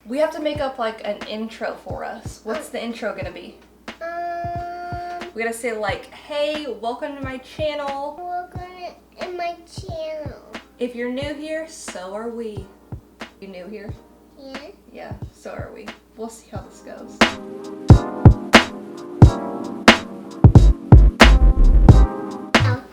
We have to make up like an intro for us. What's the intro gonna be? We gotta say like, hey, welcome to my channel. Welcome to my channel. If you're new here, so are we. You new here? Yeah. Yeah, so are we. We'll see how this goes.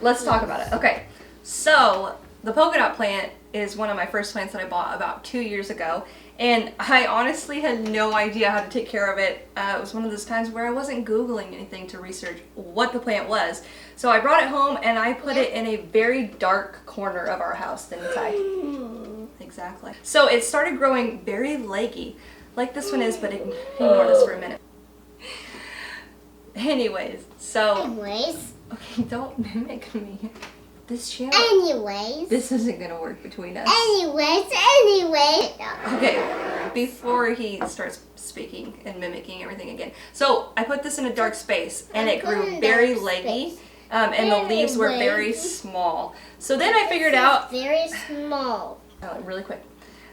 Let's talk about it. Okay, so the polka dot plant is one of my first plants that I bought about 2 years ago, and I honestly had no idea how to take care of it. It was one of those times where I wasn't Googling anything to research what the plant was. So I brought it home and I put it in a very dark corner of our house, didn't I? Exactly. So it started growing very leggy, like this one is, but ignore this for a minute. Anyways, okay, don't mimic me. This channel. This isn't gonna work between us. Okay, before he starts speaking and mimicking everything again. So I put this in a dark space and it grew very leggy. And the leaves were very small. So then I figured out. Very small. Oh, really quick.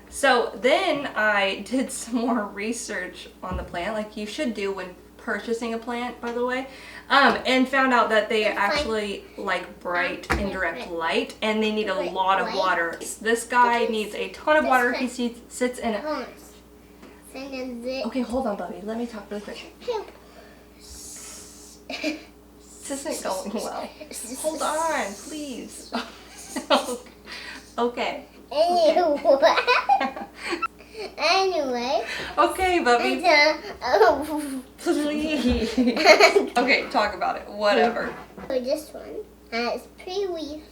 So then I did some more research on the plant, like you should do when purchasing a plant, by the way, and found out that they actually like bright indirect light and they need a lot of water. This guy needs a ton of water. He sits in it. Okay, hold on, Bubby. Let me talk really quick. This isn't going well. Hold on, please. Okay. Anyway. Okay, Bubby. Please. Okay, talk about it. Whatever. So this one has 3 leaves,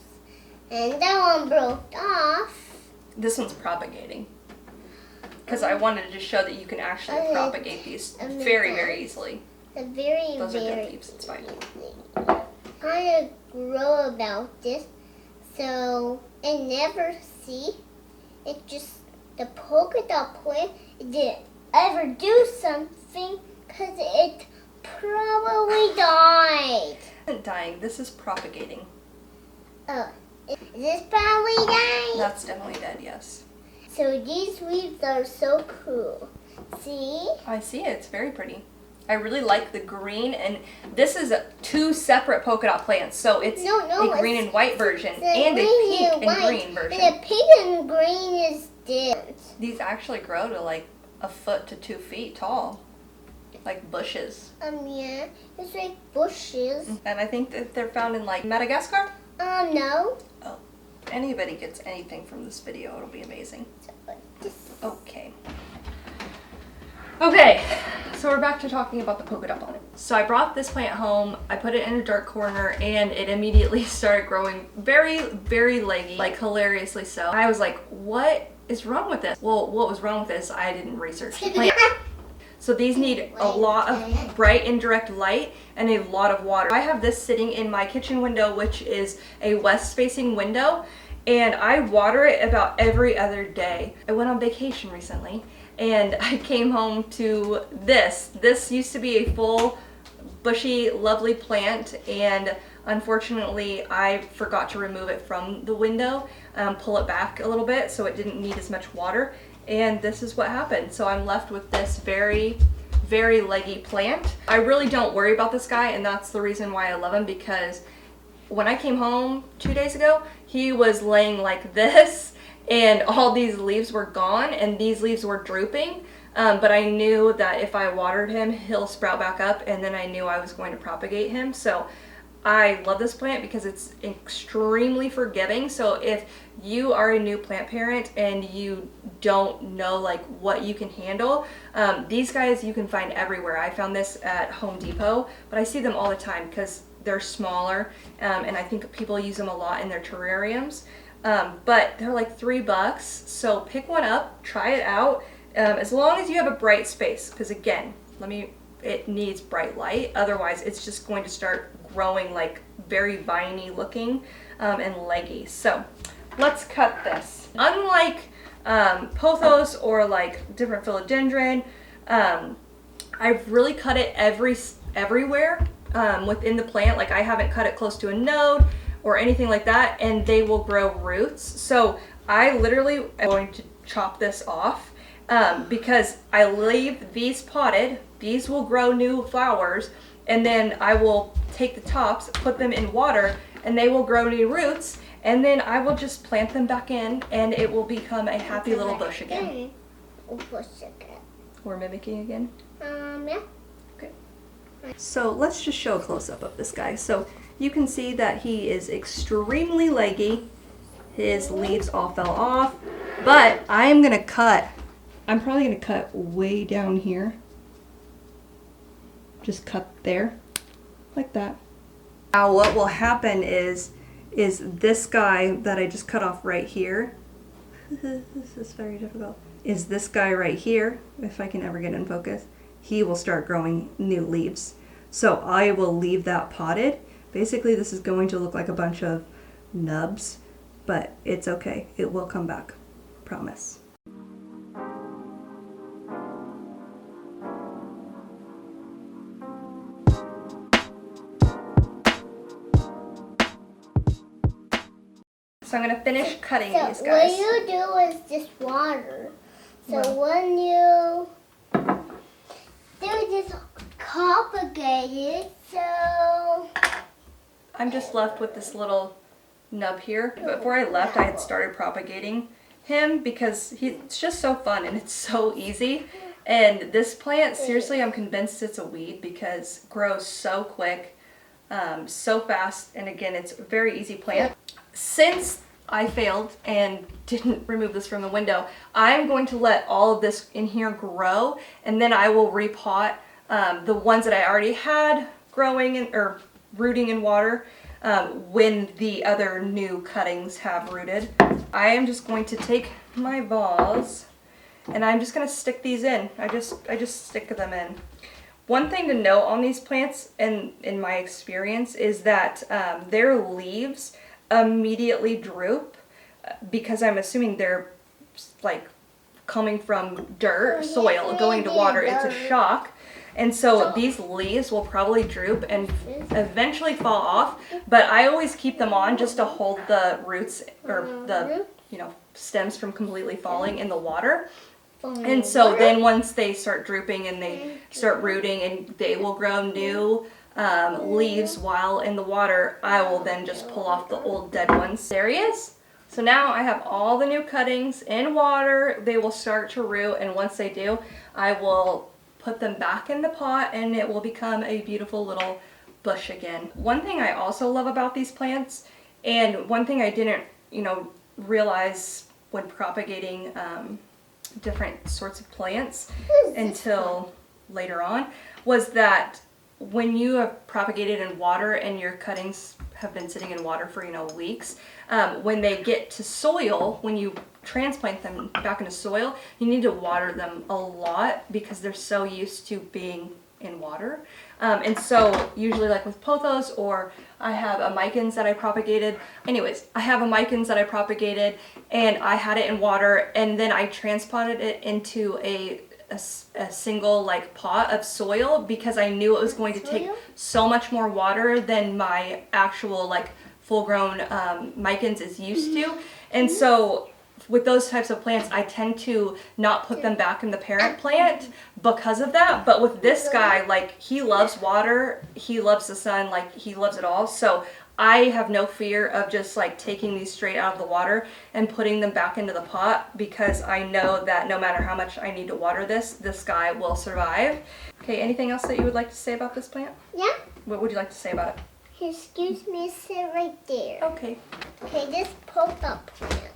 and that one broke off. This one's propagating. Because I wanted to show that you can actually propagate these very, very easily. Those are dead leaves. It's fine. Kind of grow about this, so I never see. It just the polka dot plant didn't ever do something because it probably died. It's not dying. This is propagating. Oh, is this probably died? That's definitely dead. Yes. So these leaves are so cool. See? I see it. It's very pretty. I really like the green, and this is 2 separate polka dot plants. So it's a green and white version and a pink and green version. And the pink and green is different. These actually grow to like 1 foot to 2 feet tall, like bushes. Yeah, it's like bushes. And I think that they're found in like Madagascar. No. Oh, if anybody gets anything from this video, it'll be amazing. Okay. Okay, so we're back to talking about the polka dot plant. So I brought this plant home, I put it in a dark corner, and it immediately started growing very, very leggy, like hilariously so. I was like, what is wrong with this? Well, what was wrong with this, I didn't research the plant. So these need a lot of bright indirect light and a lot of water. I have this sitting in my kitchen window, which is a west-facing window, and I water it about every other day. I went on vacation recently, and I came home to this. This used to be a full, bushy, lovely plant, and unfortunately I forgot to remove it from the window, pull it back a little bit so it didn't need as much water, and this is what happened. So I'm left with this very, very leggy plant. I really don't worry about this guy, and that's the reason why I love him, because when I came home 2 days ago, he was laying like this, and all these leaves were gone, and these leaves were drooping. But I knew that if I watered him, he'll sprout back up, and then I knew I was going to propagate him. So I love this plant because it's extremely forgiving. So if you are a new plant parent and you don't know like what you can handle, these guys you can find everywhere. I found this at Home Depot, but I see them all the time because they're smaller, and I think people use them a lot in their terrariums. But they're like $3, so pick one up, try it out, as long as you have a bright space, because again, it needs bright light, otherwise it's just going to start growing like very viney looking and leggy. So let's cut this. Unlike pothos or like different philodendron, I've really cut it everywhere within the plant. Like I haven't cut it close to a node or anything like that, and they will grow roots. So I literally am going to chop this off because I leave these potted. These will grow new flowers, and then I will take the tops, put them in water, and they will grow new roots, and then I will just plant them back in, and it will become a happy little bush again. We're mimicking again? Yeah. Okay. So let's just show a close-up of this guy. So you can see that he is extremely leggy. His leaves all fell off, but I'm probably gonna cut way down here. Just cut there, like that. Now what will happen is this guy that I just cut off right here, this is very difficult, is this guy right here, if I can ever get in focus, he will start growing new leaves. So I will leave that potted. Basically this is going to look like a bunch of nubs, but it's okay. It will come back, promise. So I'm gonna finish cutting these guys. What you do is just water. So when you do this complicated, so I'm just left with this little nub here. But before I left, I had started propagating him because it's just so fun and it's so easy. And this plant, seriously, I'm convinced it's a weed because it grows so quick, so fast, and again, it's a very easy plant. Since I failed and didn't remove this from the window, I'm going to let all of this in here grow, and then I will repot the ones that I already had growing or rooting in water when the other new cuttings have rooted. I am just going to take my vase and I'm just going to stick these in. I just stick them in. One thing to note on these plants, and in my experience, is that their leaves immediately droop because I'm assuming they're like coming from dirt, soil, going to water. It's a shock. And so these leaves will probably droop and eventually fall off, but I always keep them on just to hold the roots or the stems from completely falling in the water. And so then once they start drooping and they start rooting and they will grow new leaves while in the water, I will then just pull off the old dead ones. There he is. So now I have all the new cuttings in water. They will start to root, and once they do, I will put them back in the pot and it will become a beautiful little bush again. One thing I also love about these plants, and one thing I didn't realize when propagating different sorts of plants until later on, was that when you have propagated in water and your cuttings have been sitting in water for weeks, when they get to soil, when you transplant them back into soil, you need to water them a lot because they're so used to being in water. And so usually, like with pothos, or I have a micans that I propagated. Anyways, I have a micans that I propagated and I had it in water, and then I transplanted it into a single pot of soil because I knew it was going to take so much more water than my actual full grown micans is used to. And so with those types of plants, I tend to not put them back in the parent plant because of that. But with this guy, he loves water, he loves the sun, he loves it all. So I have no fear of just taking these straight out of the water and putting them back into the pot because I know that no matter how much I need to water this guy will survive. Okay, anything else that you would like to say about this plant? Yeah. What would you like to say about it? Excuse me, sit right there. Okay. Okay, this Polka Dot Plant.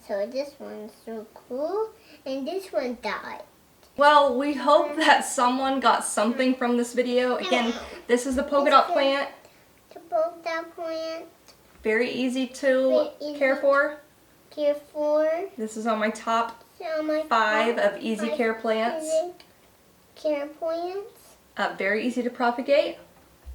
So this one's so cool, and this one died. Well, we hope that someone got something from this video. Again, this is the Polka Dot Plant. The Polka Dot Plant. Very easy to care for. This is on my top 5 of easy care plants. Care plants. Very easy to propagate.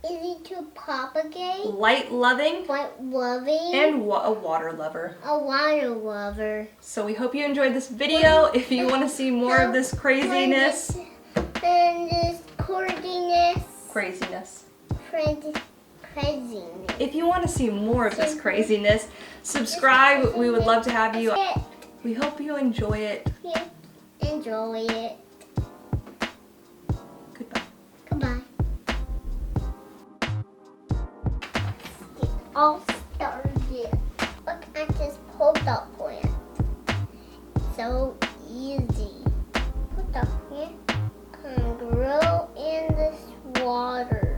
Easy to propagate. Light loving. And a water lover. A water lover. So we hope you enjoyed this video. If you want to see more of this craziness. And this craziness. Craziness. Craziness. If you want to see more of this craziness, subscribe. We would love to have you. We hope you enjoy it. Yeah, enjoy it. Goodbye. Goodbye. Get all started. Look at this polka dot plant. So easy. Polka dot plant can grow in this water.